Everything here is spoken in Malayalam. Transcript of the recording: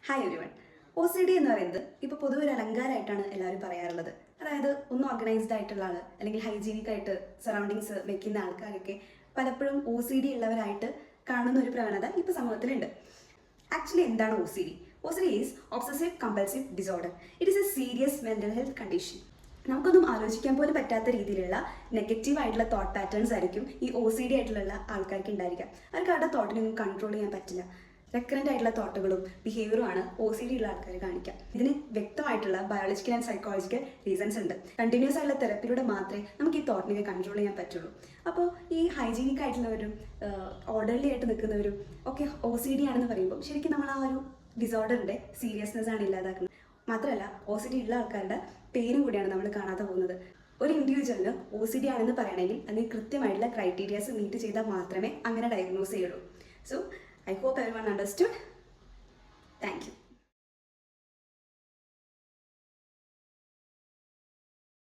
Hi everyone. OCD എന്ന് പറയുന്നത് ഇപ്പോൾ പൊതുവെ ഒരു അലങ്കാരമായിട്ടാണ് എല്ലാവരും പറയാറുള്ളത്. അതായത് ഒന്ന് ഓർഗനൈസ്ഡ് ആയിട്ടുള്ള ആൾ അല്ലെങ്കിൽ ഹൈജീനിക് ആയിട്ട് സറൗണ്ടിങ്സ് വെക്കുന്ന ആൾക്കാരൊക്കെ പലപ്പോഴും OCD ഉള്ളവരായിട്ട് കാണുന്ന ഒരു പ്രവണത ഇപ്പോൾ സമൂഹത്തിലുണ്ട്. ആക്ച്വലി എന്താണ് OCD? OCD is obsessive compulsive disorder. It is A serious mental health condition. നമുക്കൊന്നും ആലോചിക്കാൻ പോലും പറ്റാത്ത രീതിയിലുള്ള നെഗറ്റീവ് ആയിട്ടുള്ള തോട്ട് പാറ്റേൺസ് ആയിരിക്കും ഈ OCD ആയിട്ടുള്ള ആൾക്കാർക്ക് ഉണ്ടായിരിക്കാം. അവർക്ക് അവരുടെ തോട്ടിനൊന്നും കൺട്രോൾ ചെയ്യാൻ പറ്റില്ല. റെക്കറൻ്റ് ആയിട്ടുള്ള തോട്ടുകളും ബിഹേവിയറുമാണ് OCD ഉള്ള ആൾക്കാർ കാണിക്കുക. ഇതിന് വ്യക്തമായിട്ടുള്ള ബയോളജിക്കൽ ആൻഡ് സൈക്കോളജിക്കൽ റീസൺസ് ഉണ്ട്. കണ്ടിന്യൂസ് ആയിട്ടുള്ള തെറപ്പിയിലൂടെ മാത്രമേ നമുക്ക് ഈ തോട്ടിനെ കൺട്രോൾ ചെയ്യാൻ പറ്റുള്ളൂ. അപ്പോൾ ഈ ഹൈജീനിക് ആയിട്ടുള്ളവരും ഓർഡർലി ആയിട്ട് നിൽക്കുന്നവരും ഒക്കെ OCD ആണെന്ന് പറയുമ്പോൾ ശരിക്കും നമ്മൾ ആ ഒരു ഡിസോർഡറിൻ്റെ സീരിയസ്നെസ് ആണ് ഇല്ലാതാക്കുന്നത്. മാത്രമല്ല OCD ഉള്ള ആൾക്കാരുടെ പേരും കൂടിയാണ് നമ്മൾ കാണാതെ പോകുന്നത്. ഒരു ഇൻഡിവിജ്വലിന് OCD ആണെന്ന് പറയണമെങ്കിൽ അതിന് കൃത്യമായിട്ടുള്ള ക്രൈറ്റീരിയാസ് മീറ്റ് ചെയ്താൽ മാത്രമേ അങ്ങനെ ഡയഗ്നോസ് ചെയ്യുള്ളൂ. So I hope everyone understood.